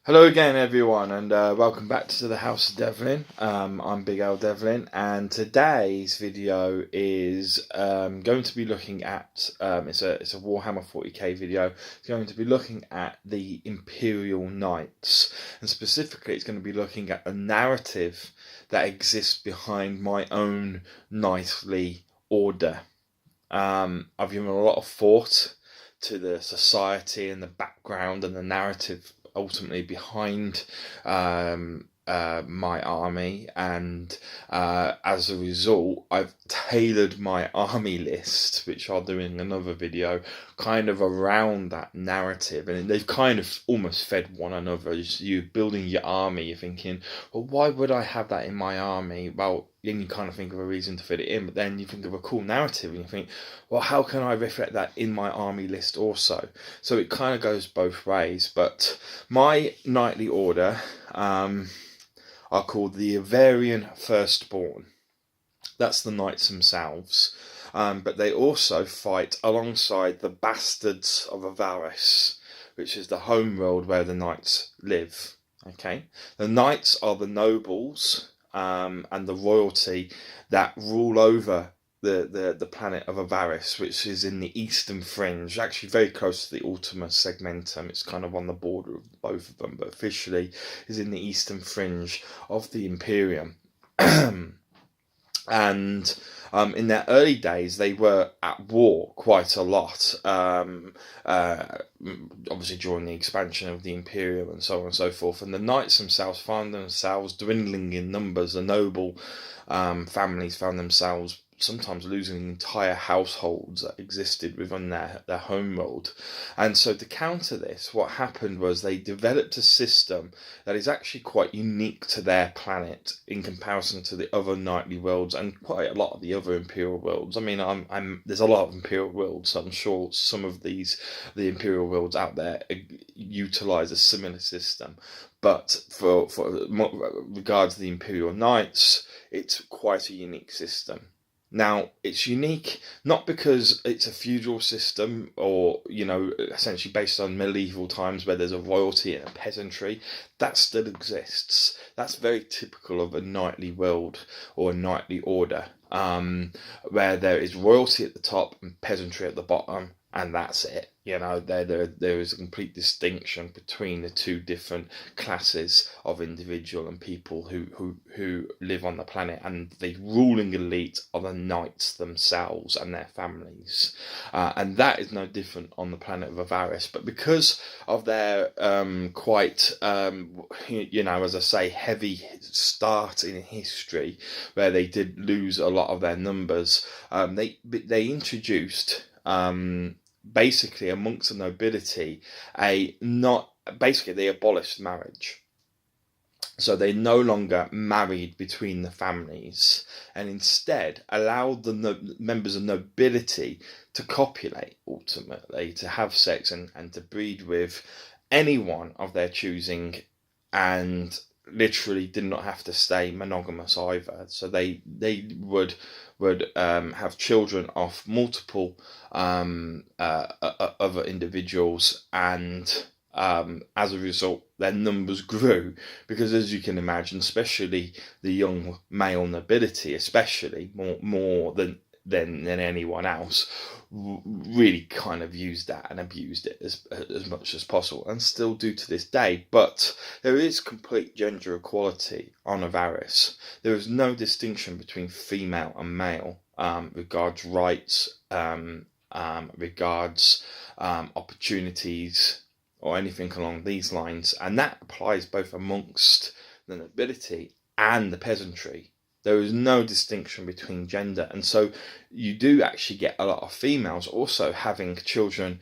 Hello again, everyone, and welcome back to the House of Devlin. I'm Big Al Devlin, and today's video is going to be looking at it's a Warhammer 40k video. It's going to be looking at the Imperial Knights, and specifically, it's going to be looking at the narrative that exists behind my own knightly order. I've given a lot of thought to the society and the background and the narrative ultimately behind my army, and as a result I've tailored my army list, which I'll do in another video, kind of around that narrative, and they've kind of almost fed one another. You building your army, you're thinking, well, why would I have that in my army? Well, then you kind of think of a reason to fit it in, but then you think of a cool narrative and you think, well, how can I reflect that in my army list also? So it kind of goes both ways. But my knightly order are called the Avarrian Firstborn. That's the knights themselves. But they also fight alongside the Bastards of Avarrian, which is the home world where the knights live. Okay, the knights are the nobles and the royalty that rule over the planet of Avarrian, which is in the eastern fringe, actually very close to the Ultima Segmentum. It's kind of on the border of both of them, but officially is in the eastern fringe of the Imperium. And in their early days, they were at war quite a lot, obviously during the expansion of the Imperium and so on and so forth. And the knights themselves found themselves dwindling in numbers. The noble families found themselves sometimes losing entire households that existed within their home world. And so to counter this, what happened was they developed a system that is actually quite unique to their planet in comparison to the other knightly worlds and quite a lot of the other Imperial worlds. I mean, there's a lot of Imperial worlds, so I'm sure some of the Imperial worlds out there utilize a similar system. But for regards to the Imperial Knights, it's quite a unique system. Now, it's unique not because it's a feudal system or, essentially based on medieval times where there's a royalty and a peasantry. That still exists. That's very typical of a knightly world or a knightly order, where there is royalty at the top and peasantry at the bottom, and that's it. There is a complete distinction between the two different classes of individual and people who live on the planet, and the ruling elite are the knights themselves and their families, and that is no different on the planet of Avarrian. But because of their quite as I say, heavy start in history, where they did lose a lot of their numbers, they introduced basically amongst the nobility they abolished marriage. So they no longer married between the families, and instead allowed the members of nobility to copulate, ultimately to have sex and to breed with anyone of their choosing, and literally did not have to stay monogamous either. So they would have children off multiple other individuals, and as a result their numbers grew, because as you can imagine, especially the young male nobility, especially more than anyone else, really kind of used that and abused it as much as possible, and still do to this day. But there is complete gender equality on Avarrian. There is no distinction between female and male, regards rights, regards opportunities, or anything along these lines, and that applies both amongst the nobility and the peasantry. There is no distinction between gender, and so you do actually get a lot of females also having children,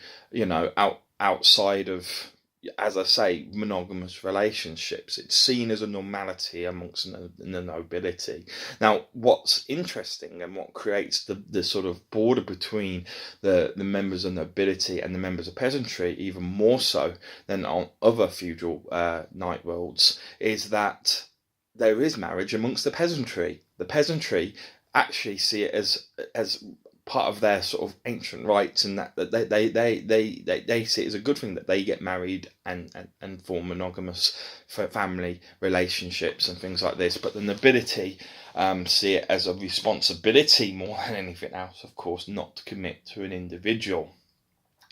outside of, as I say, monogamous relationships. It's seen as a normality amongst the nobility. Now, what's interesting and what creates the sort of border between the members of nobility and the members of peasantry, even more so than on other feudal knight worlds, is that there is marriage amongst the peasantry. The peasantry actually see it as part of their sort of ancient rites, and that they see it as a good thing that they get married and form monogamous family relationships and things like this. But the nobility see it as a responsibility more than anything else, of course, not to commit to an individual.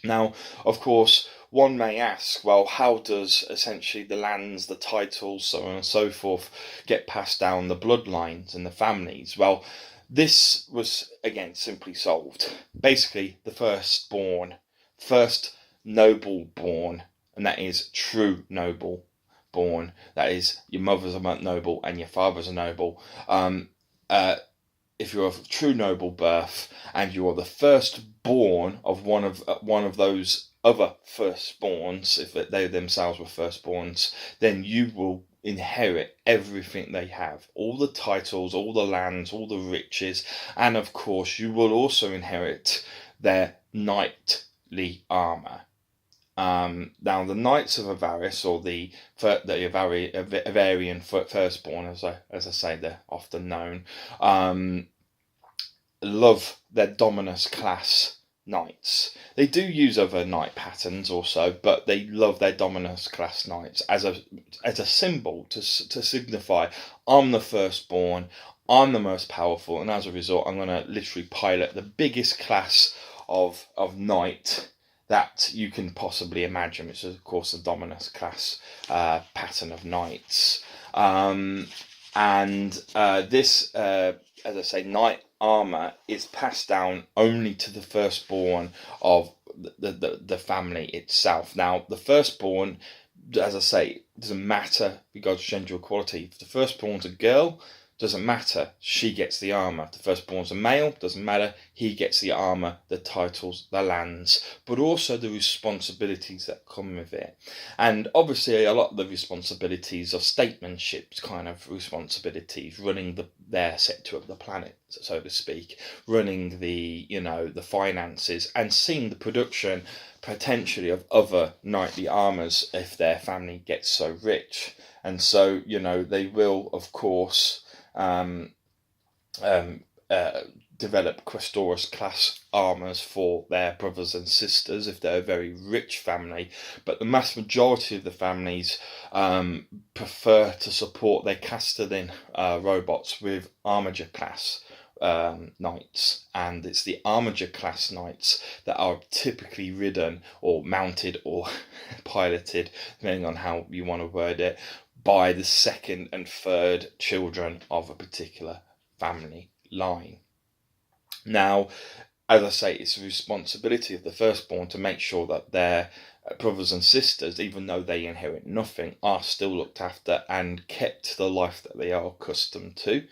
Now, of course, one may ask, well, how does essentially the lands, the titles, so on and so forth, get passed down the bloodlines and the families? Well, this was, again, simply solved. Basically, the first noble born, and that is true noble born, that is, your mother's a noble and your father's a noble. If you're of true noble birth and you are the firstborn of one of those other firstborns, if they themselves were firstborns, then you will inherit everything they have, all the titles, all the lands, all the riches, and of course you will also inherit their knightly armour. Now the Knights of Avarrian, or the Avarrian firstborn, as I say, they're often known, love their Dominus class knights. They do use other knight patterns also, but they love their Dominus class knights as a symbol to signify, I'm the firstborn, I'm the most powerful, and as a result I'm going to literally pilot the biggest class of knight that you can possibly imagine, which is of course the Dominus class pattern of knights. This, as I say, knight armour is passed down only to the firstborn of the family itself. Now, the firstborn, as I say, doesn't matter regards to gender equality. If the firstborn's a girl, doesn't matter, she gets the armour. If the firstborn's a male, doesn't matter, he gets the armour, the titles, the lands, but also the responsibilities that come with it. And obviously a lot of the responsibilities are statesmanship kind of responsibilities, running their sector of the planet, so to speak, running the finances, and seeing the production potentially of other knightly armours if their family gets so rich. And so, they will, of course, develop Questoris class armours for their brothers and sisters if they're a very rich family, but the mass majority of the families prefer to support their Castellan robots with Armiger class knights, and it's the Armiger class knights that are typically ridden or mounted or piloted, depending on how you want to word it, by the second and third children of a particular family line. Now, as I say, it's the responsibility of the firstborn to make sure that their brothers and sisters, even though they inherit nothing, are still looked after and kept to the life that they are accustomed to.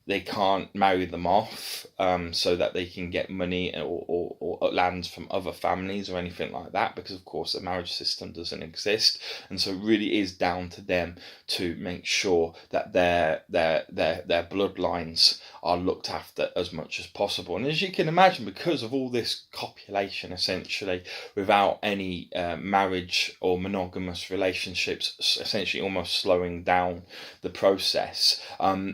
They can't marry them off so that they can get money or lands from other families or anything like that, because of course the marriage system doesn't exist, and so it really is down to them to make sure that their bloodlines are looked after as much as possible. And as you can imagine, because of all this copulation essentially without any marriage or monogamous relationships, essentially almost slowing down the process,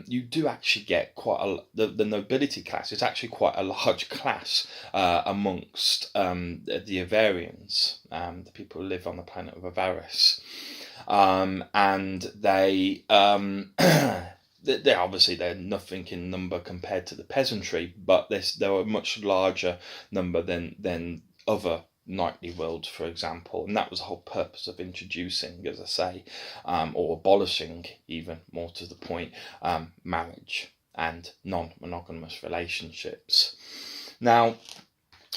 you do actually get quite the nobility class is actually quite a large class amongst the Avarrians, the people who live on the planet of Avaris, and they they're nothing in number compared to the peasantry, but they're a much larger number than other knightly worlds, for example, and that was the whole purpose of introducing, as I say, or abolishing, even more to the point, marriage and non-monogamous relationships. Now,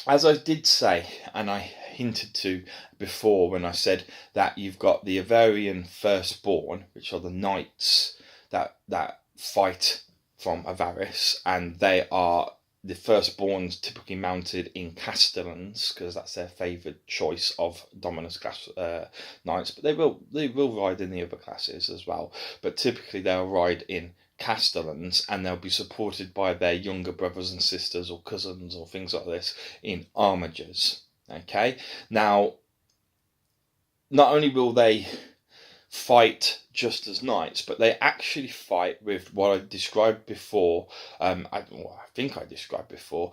as I did say, and I hinted to before when I said that you've got the Avarrian firstborn, which are the knights that fight from Avaris, and they are the firstborns typically mounted in castellans, because that's their favoured choice of Dominus class knights, but they will ride in the other classes as well, but typically they'll ride in castellans, and they'll be supported by their younger brothers and sisters or cousins or things like this in armigers. Okay, now not only will they fight just as knights, but they actually fight with what I described before. I think I described before,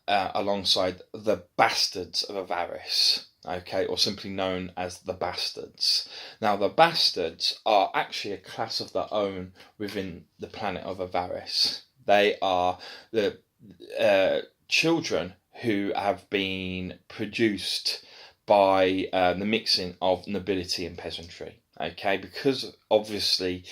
alongside the bastards of Avarrian. Okay, or simply known as the bastards. Now, the bastards are actually a class of their own within the planet of Avarrian. They are the children who have been produced by the mixing of nobility and peasantry. Okay, because obviously,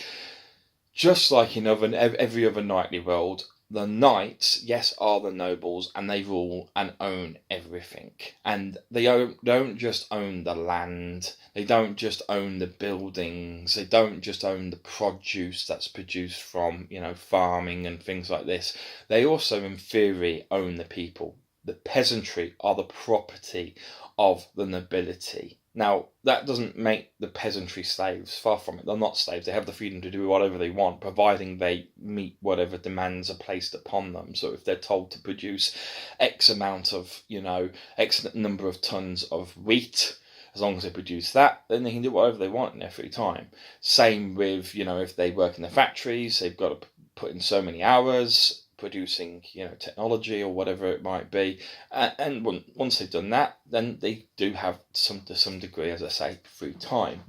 just like in every other knightly world, the knights, yes, are the nobles, and they rule and own everything. And they don't just own the land, they don't just own the buildings, they don't just own the produce that's produced from, farming and things like this. They also, in theory, own the people. The peasantry are the property of the nobility. Now, that doesn't make the peasantry slaves. Far from it. They're not slaves. They have the freedom to do whatever they want, providing they meet whatever demands are placed upon them. So if they're told to produce X amount of, X number of tons of wheat, as long as they produce that, then they can do whatever they want in their free time. Same with, if they work in the factories, they've got to put in so many hours producing technology or whatever it might be, and once they've done that, then they do have to some degree, as I say, free time,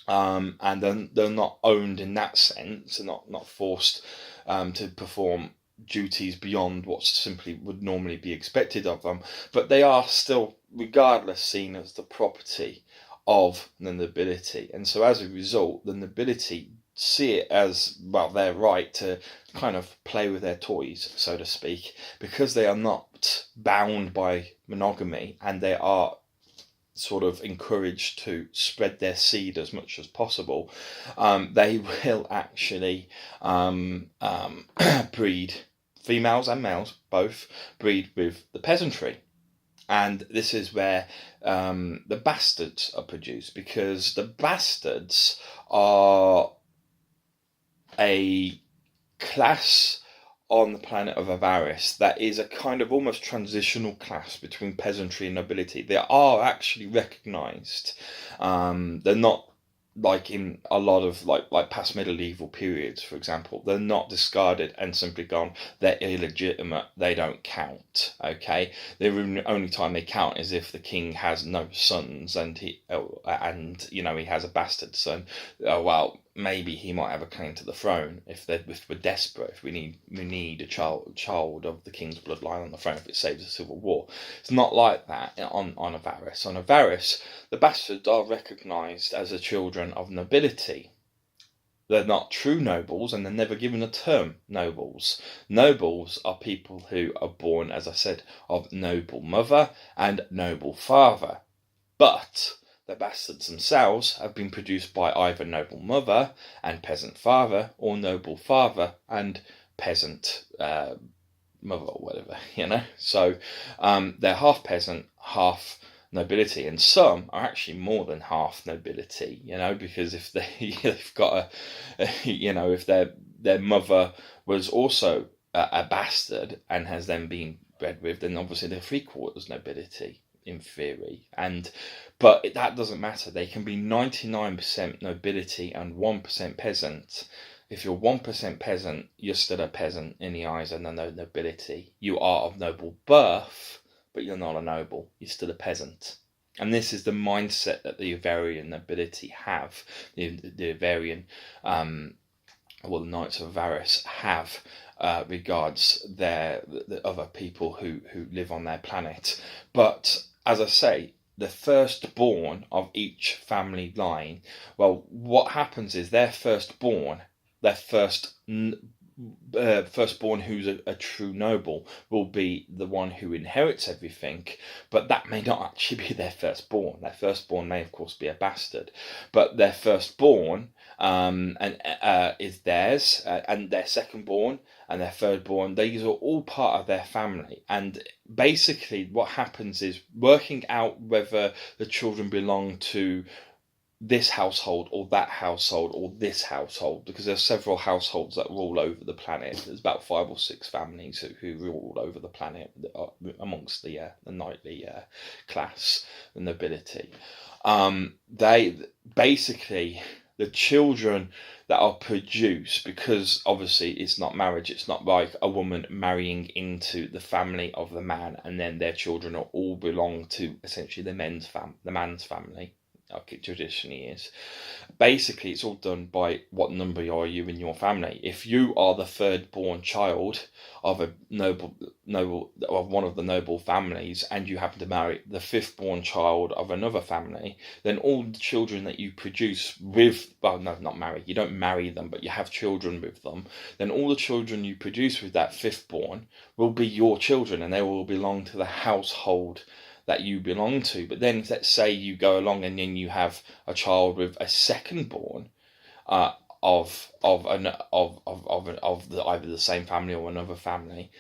and then they're not owned in that sense. They're not forced to perform duties beyond what simply would normally be expected of them, but they are still, regardless, seen as the property of the nobility. And so as a result, the nobility see it as, well, their right to kind of play with their toys, so to speak, because they are not bound by monogamy, and they are sort of encouraged to spread their seed as much as possible. They will actually breed, females and males both breed with the peasantry. And this is where the bastards are produced, because the bastards are a class on the planet of Avarrian that is a kind of almost transitional class between peasantry and nobility. They are actually recognised. They're not like in a lot of like past medieval periods, for example. They're not discarded and simply gone, they're illegitimate, they don't count. Okay, the only time they count is if the king has no sons and he has a bastard son. Well, maybe he might have a claim to the throne if we're desperate, if we need a child of the king's bloodline on the throne if it saves a civil war. It's not like that on Avarrian. On Avarrian, the bastards are recognised as the children of nobility. They're not true nobles, and they're never given a term nobles. Nobles are people who are born, as I said, of noble mother and noble father. But the bastards themselves have been produced by either noble mother and peasant father, or noble father and peasant mother, or whatever, So they're half peasant, half nobility, and some are actually more than half nobility, because if they've got if their mother was also a bastard and has then been bred with, then obviously they're 3/4 nobility in theory. But that doesn't matter. They can be 99% nobility and 1% peasant. If you're 1% peasant, you're still a peasant in the eyes of the nobility. You are of noble birth, but you're not a noble. You're still a peasant. And this is the mindset that the Avarrian nobility have. The Avarrian, the Knights of Avarrian have regards the other people who live on their planet. But as I say, the firstborn of each family line, well, what happens is their firstborn who's a true noble will be the one who inherits everything, but that may not actually be their firstborn. Their firstborn may, of course, be a bastard, but their firstborn is theirs, and their secondborn and their thirdborn, these are all part of their family. And basically what happens is working out whether the children belong to this household or that household or this household, because there's several households that rule over the planet. There's about 5 or 6 families who rule over the planet amongst the knightly class, the nobility. They basically, the children that are produced, because obviously it's not marriage, it's not like a woman marrying into the family of the man and then their children all belong to essentially the man's family, like it traditionally is. Basically, it's all done by what number are you in your family. If you are the third born child of a noble of one of the noble families, and you happen to marry the fifth born child of another family, then all the children that you produce with, well, no, not marry, you don't marry them, but you have children with them, then all the children you produce with that fifth born will be your children, and they will belong to the household that you belong to. But then let's say you go along and then you have a child with a second born of either the same family or another family,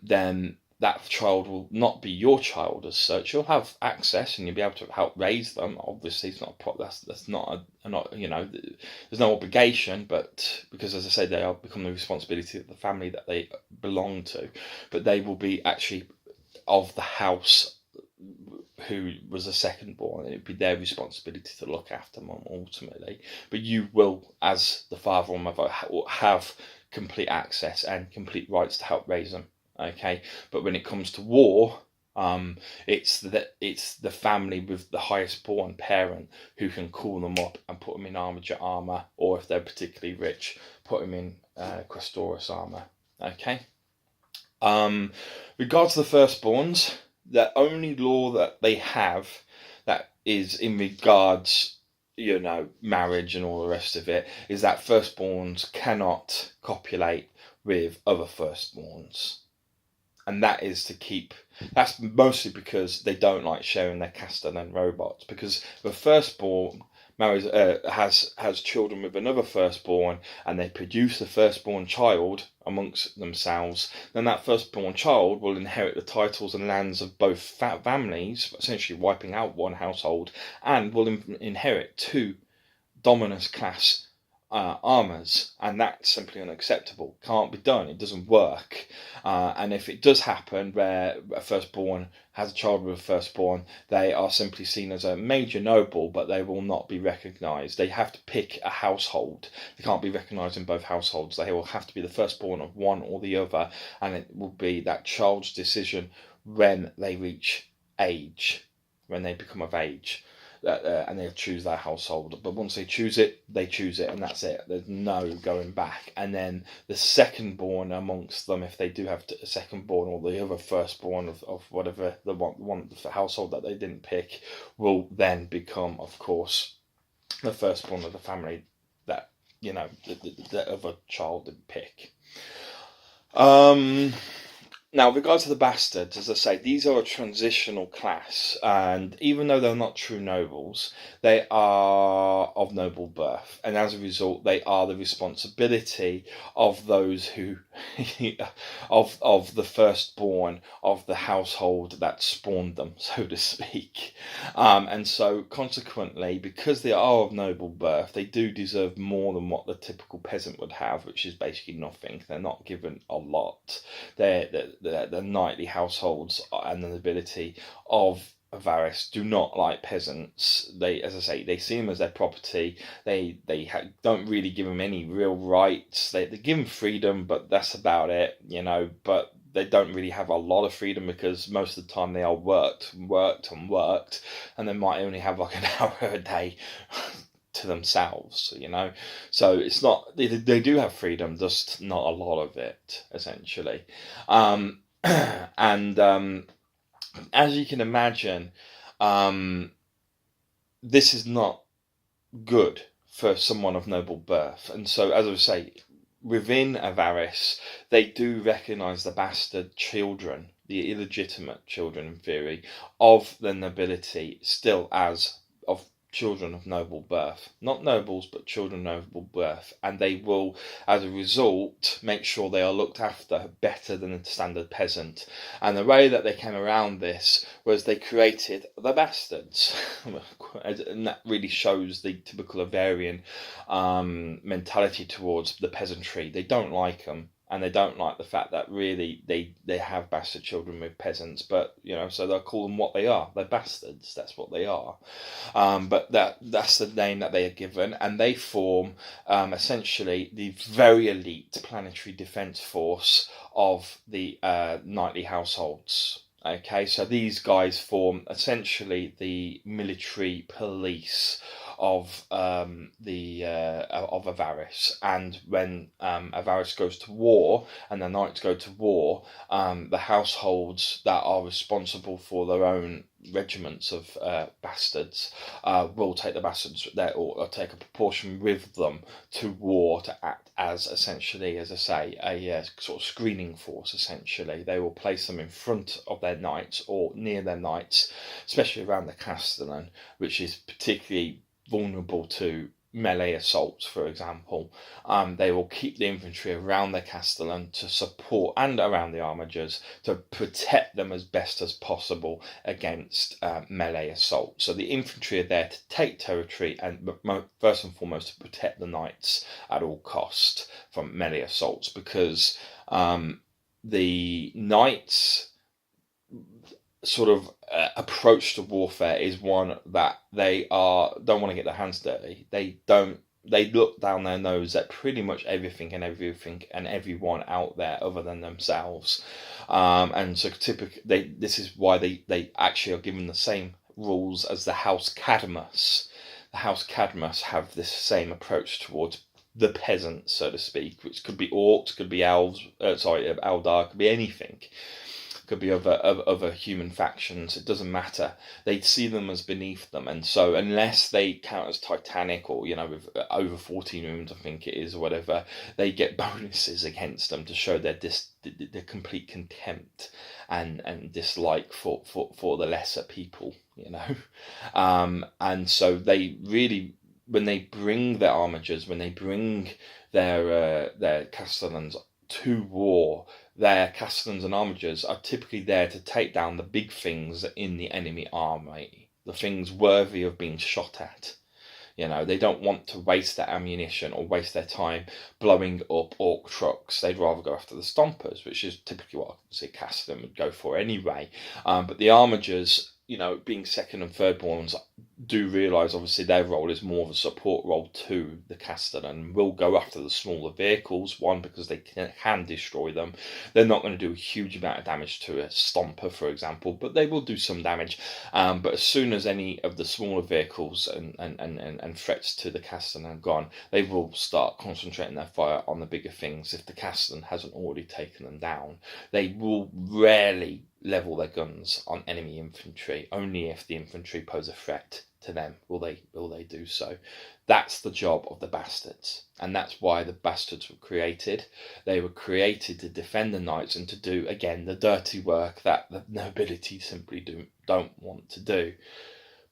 then that child will not be your child as such. You'll have access and you'll be able to help raise them. Obviously, it's not that's not there's no obligation, but because, as I say, they are become the responsibility of the family that they belong to. But they will be actually of the house who was a second born, and it'd be their responsibility to look after them ultimately. But you will, as the father or mother, have complete access and complete rights to help raise them. Okay, but when it comes to war, it's the family with the highest born parent who can call them up and put them in armor, or if they're particularly rich, put them in Questoris armor. Okay. Regards to the firstborns, the only law that they have that is in regards, marriage and all the rest of it, is that firstborns cannot copulate with other firstborns. And that's mostly because they don't like sharing their castellan robots. Because the firstborn marries, has children with another firstborn, and they produce the firstborn child amongst themselves, then that firstborn child will inherit the titles and lands of both families, essentially wiping out one household, and will inherit two dominus class armors, and that's simply unacceptable. Can't be done. It doesn't work. And if it does happen where a firstborn has a child with a firstborn, they are simply seen as a major noble, but they will not be recognised. They have to pick a household. They can't be recognised in both households. They will have to be the firstborn of one or the other, and it will be that child's decision when they reach age, when they become of age. And they'll choose their household. But once they choose it, and that's it. There's no going back. And then the second-born amongst them, if they do have a second-born, or the other first-born of whatever the household that they didn't pick, will then become, of course, the first-born of the family that, the other child didn't pick. Now, with regard to the bastards, as I say, these are a transitional class, and even though they're not true nobles, they are of noble birth, and as a result, they are the responsibility of those who, of the firstborn of the household that spawned them, so to speak. And so, consequently, because they are of noble birth, they do deserve more than what the typical peasant would have, which is basically nothing. They're not given a lot. The knightly households and the nobility of Avaris do not like peasants. They, as I say, they see them as their property. They don't really give them any real rights. They give them freedom, but that's about it, But they don't really have a lot of freedom, because most of the time they are worked, and they might only have like an hour a day to themselves, So it's not, they do have freedom, just not a lot of it, essentially. And as you can imagine, this is not good for someone of noble birth. And so, as I say, within Avaris, they do recognise the bastard children, the illegitimate children in theory, of the nobility still as of children of noble birth. Not nobles, but children of noble birth. And they will, as a result, make sure they are looked after better than a standard peasant. And the way that they came around this was they created the bastards. And that really shows the typical Avarrian mentality towards the peasantry. They don't like them. and they don't like the fact that really they have bastard children with peasants. But so they'll call them what they are. They're bastards. That's what they are. But that's the name that they are given, and they form essentially the very elite planetary defense force of the knightly households. Okay, so these guys form essentially the military police of Avaris, and when Avaris goes to war and the knights go to war, the households that are responsible for their own regiments of bastards will take the bastards there, or take a proportion with them to war, to act as essentially, as I say, a sort of screening force. Essentially, they will place them in front of their knights or near their knights, especially around the castellan, which is particularly vulnerable to melee assaults, for example. They will keep the infantry around the castellan to support, and around the armigers to protect them as best as possible against melee assault. So the infantry are there to take territory, and first and foremost to protect the knights at all cost from melee assaults, because the knights sort of approach to warfare is one that they don't want to get their hands dirty. They look down their nose at pretty much everything and everyone out there other than themselves, and so typically this is why they actually are given the same rules as the House Cadmus. The House Cadmus have this same approach towards the peasants, so to speak, which could be orcs, could be elves, Eldar, could be anything. Could be other human factions. It doesn't matter. They see them as beneath them, and so unless they count as Titanic, or with over 14 wounds, I think it is, or whatever, they get bonuses against them to show their complete contempt and dislike for the lesser people. And so they really, when they bring their armigers, when they bring their castellans to war, their castellans and armigers are typically there to take down the big things in the enemy army, the things worthy of being shot at. They don't want to waste their ammunition or waste their time blowing up orc trucks. They'd rather go after the stompers, which is typically what a castellan would go for anyway. But the armigers, being second and third borns, do realise obviously their role is more of a support role to the castellan, and will go after the smaller vehicles. One, because they can destroy them. They're not going to do a huge amount of damage to a stomper, for example, but they will do some damage. But as soon as any of the smaller vehicles and threats to the castellan are gone, they will start concentrating their fire on the bigger things. If the castellan hasn't already taken them down, they will rarely level their guns on enemy infantry. Only if the infantry pose a threat to them will they do so. That's the job of the bastards, and that's why the bastards were created. They were created to defend the knights and to do, again, the dirty work that the nobility simply don't want to do.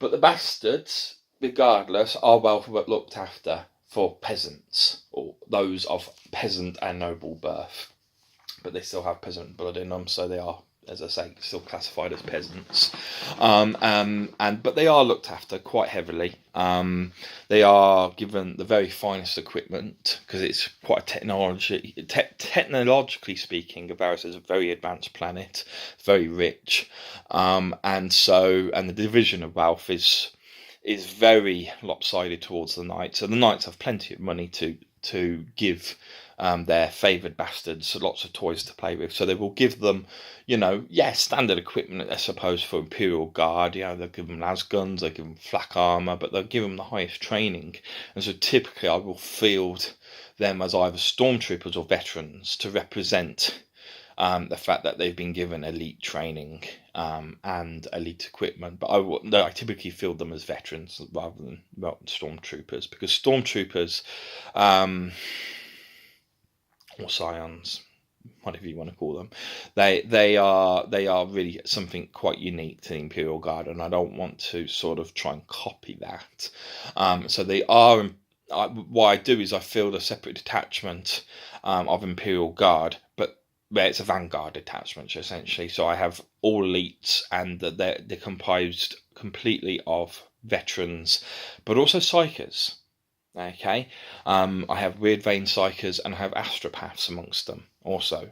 But the bastards, regardless, are well looked after for peasants, or those of peasant and noble birth. But they still have peasant blood in them, so they are, as I say, still classified as peasants. But they are looked after quite heavily. They are given the very finest equipment, because it's quite technologically speaking, Avaris is a very advanced planet, very rich. And the division of wealth is very lopsided towards the knights. So the knights have plenty of money to give their favoured bastards lots of toys to play with. So they will give them, standard equipment, I suppose, for Imperial Guard. They'll give them lasguns, they'll give them flak armour, but they'll give them the highest training. And so typically I will field them as either stormtroopers or veterans to represent the fact that they've been given elite training and elite equipment. But I typically field them as veterans rather than stormtroopers, because stormtroopers, or scions, whatever you want to call them, they are really something quite unique to the Imperial Guard, and I don't want to sort of try and copy that. So they are. What I do is I field a separate detachment of Imperial Guard, but where it's a vanguard detachment, essentially. So I have all elites, and they're composed completely of veterans, but also psychers. Okay, I have weird vein psychers, and I have astropaths amongst them. Also,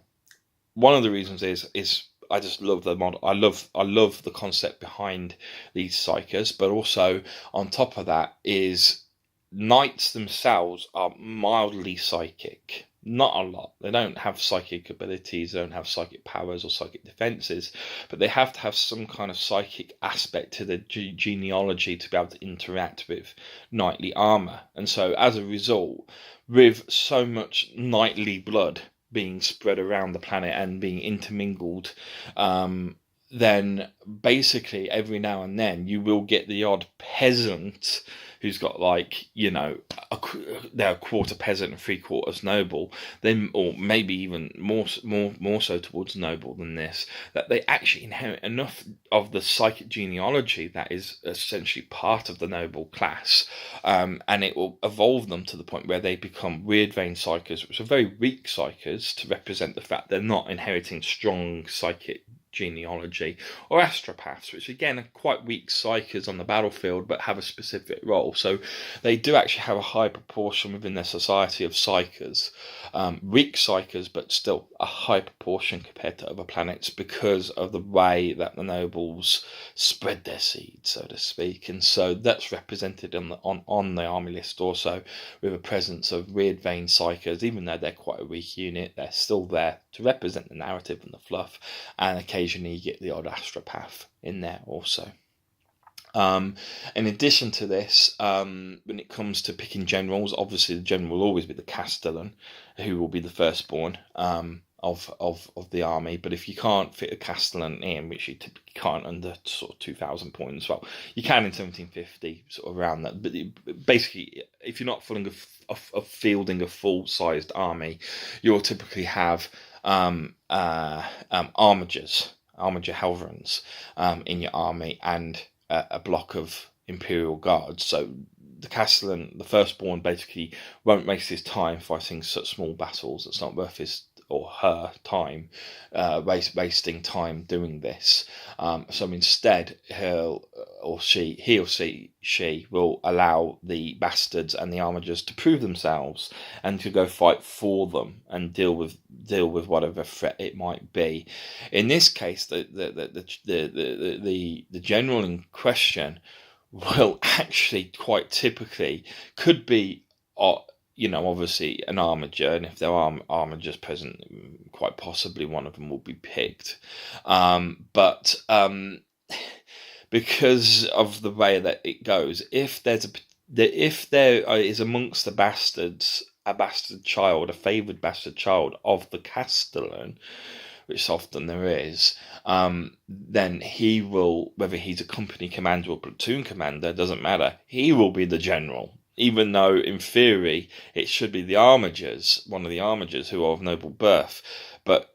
one of the reasons is I just love the model. I love the concept behind these psychers, but also on top of that is knights themselves are mildly psychic. Not a lot. They don't have psychic abilities, they don't have psychic powers or psychic defenses, but they have to have some kind of psychic aspect to their genealogy to be able to interact with knightly armor. And so as a result, with so much knightly blood being spread around the planet and being intermingled, then basically every now and then you will get the odd peasant who's got, like, you know, they're a quarter peasant and 3/4 noble, then, or maybe even more so towards noble than this, that they actually inherit enough of the psychic genealogy that is essentially part of the noble class, and it will evolve them to the point where they become weird vein psychers, which are very weak psychers to represent the fact they're not inheriting strong psychic genealogy, or astropaths, which again are quite weak psychers on the battlefield but have a specific role. So they do actually have a high proportion within their society of psychers, weak psychers, but still a high proportion compared to other planets because of the way that the nobles spread their seeds, so to speak. And so that's represented on the army list also, with a presence of weird vein psychers. Even though they're quite a weak unit, they're still there to represent the narrative and the fluff, and occasionally you get the odd astropath in there also. In addition to this, when it comes to picking generals, obviously the general will always be the castellan, who will be the firstborn of the army. But if you can't fit a castellan in, which you typically can't under sort of 2,000 points, well, you can in 1750, sort of around that. But basically, if you're not fielding a full-sized army, you'll typically have armigers, armiger Helverins, in your army, and a block of Imperial guards. So the castellan, the firstborn, basically won't waste his time fighting such small battles. It's not worth his or her time, wasting time doing this. So instead, he or she will allow the bastards and the armigers to prove themselves and to go fight for them and deal with whatever threat it might be. In this case, the general in question will actually quite typically could be, obviously an armiger, and if there are armigers present, quite possibly one of them will be picked. But because of the way that it goes, if there is amongst the bastards a bastard child, a favoured bastard child of the castellan, which often there is, then he will, whether he's a company commander or platoon commander, doesn't matter, he will be the general. Even though, in theory, it should be the armigers, one of the armigers who are of noble birth. But,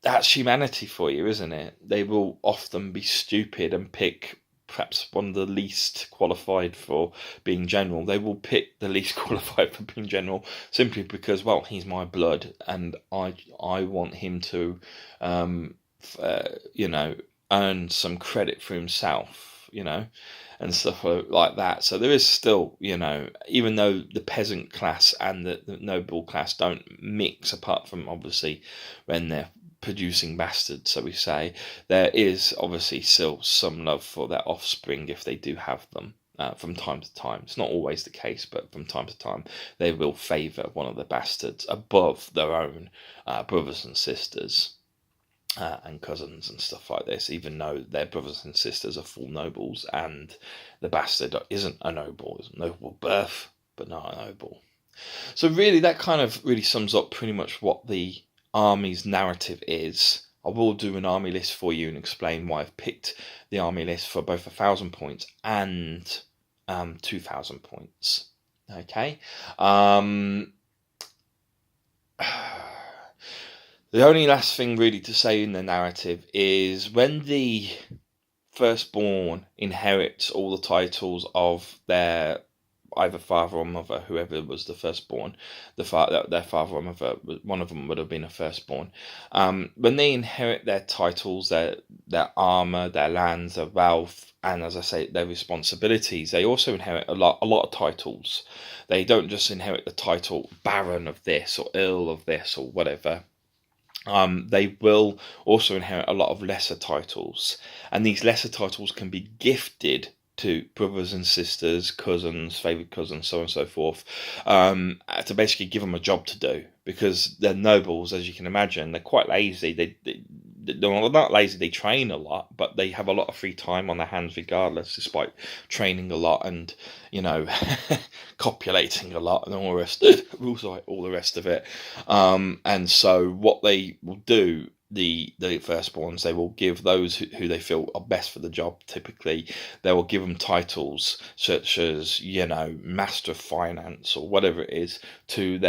that's humanity for you, isn't it? They will often be stupid and pick perhaps one of the least qualified for being general. They will pick the least qualified for being general simply because, well, he's my blood and I want him to, earn some credit for himself, and stuff like that. So there is still, even though the peasant class and the noble class don't mix, apart from obviously when they're producing bastards, so we say, there is obviously still some love for their offspring if they do have them. From time to time, it's not always the case, but from time to time they will favour one of the bastards above their own brothers and sisters. And cousins and stuff like this, even though their brothers and sisters are full nobles and the bastard isn't a noble, is a noble birth, but not a noble. So really, that kind of really sums up pretty much what the army's narrative is. I will do an army list for you and explain why I've picked the army list for both 1,000 points and 2,000 points. Okay. The only last thing really to say in the narrative is when the firstborn inherits all the titles of their either father or mother, whoever was the firstborn, their father or mother, one of them would have been a firstborn. When they inherit their titles, their armor, their lands, their wealth, and as I say, their responsibilities, they also inherit a lot of titles. They don't just inherit the title Baron of this or Earl of this or whatever. They will also inherit a lot of lesser titles, and these lesser titles can be gifted to brothers and sisters, cousins, favourite cousins, so on and so forth, to basically give them a job to do, because they're nobles, as you can imagine. They're quite lazy. They're not lazy, they train a lot, but they have a lot of free time on their hands regardless, despite training a lot and, copulating a lot and all the rest all the rest of it. And so what they will do, the firstborns, they will give those who they feel are best for the job. Typically, they will give them titles such as Master of Finance or whatever it is to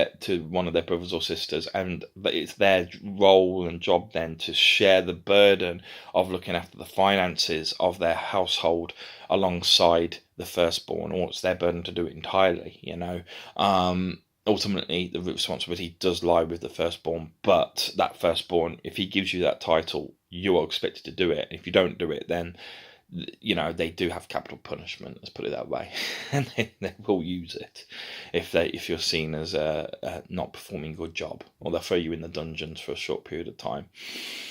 one of their brothers or sisters, and it's their role and job then to share the burden of looking after the finances of their household alongside the firstborn, or it's their burden to do it entirely. Ultimately, the responsibility does lie with the firstborn, but that firstborn, if he gives you that title, you are expected to do it. If you don't do it, then they do have capital punishment. Let's put it that way, and they will use it if you're seen as not performing a good job, or they'll throw you in the dungeons for a short period of time.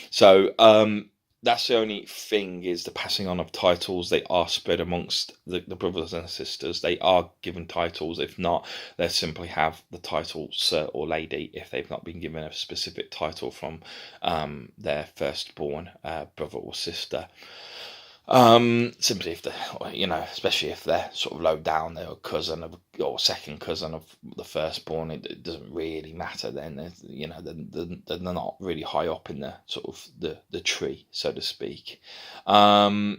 So that's the only thing, is the passing on of titles. They are spread amongst the brothers and sisters. They are given titles. If not, they simply have the title Sir or Lady if they've not been given a specific title from their firstborn brother or sister. Simply if especially if they're sort of low down, they're a cousin or second cousin of the firstborn, it doesn't really matter then. They're not really high up in the sort of the tree, so to speak. I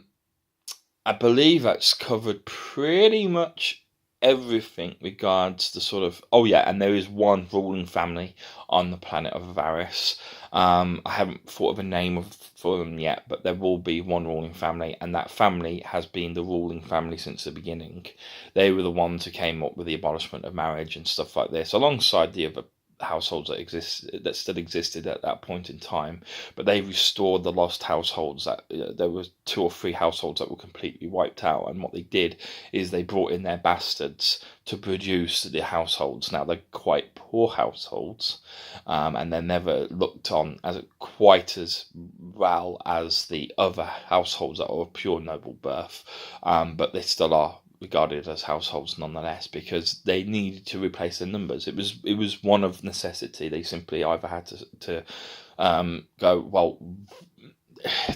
believe that's covered pretty much everything regards the sort of... Oh yeah, and there is one ruling family on the planet of Avaris. I haven't thought of a name for them yet, but there will be one ruling family, and that family has been the ruling family since the beginning. They were the ones who came up with the abolishment of marriage and stuff like this, alongside the other households that still existed at that point in time, but they restored the lost households. That there was 2 or 3 households that were completely wiped out, and what they did is they brought in their bastards to produce the households. Now they're quite poor households, and they're never looked on as quite as well as the other households that are of pure noble birth, but they still are regarded as households nonetheless, because they needed to replace their numbers. It was one of necessity. They simply either had to go, well,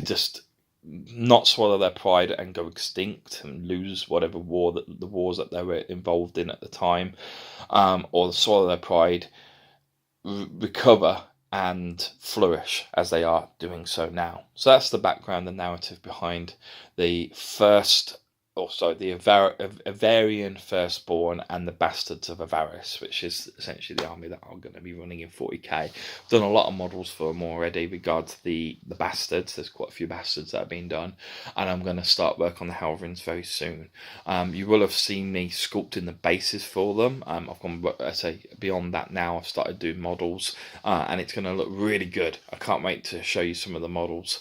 just not swallow their pride and go extinct and lose whatever the wars that they were involved in at the time, or swallow their pride, recover and flourish as they are doing so now. So that's the background, the narrative behind the Avarrian firstborn and the bastards of Avaris, which is essentially the army that I'm going to be running in 40k. I've done a lot of models for them already regards the bastards. There's quite a few bastards that have been done, and I'm going to start work on the Avarrians very soon. You will have seen me sculpting the bases for them. I've gone, beyond that now. I've started doing models, and it's going to look really good. I can't wait to show you some of the models.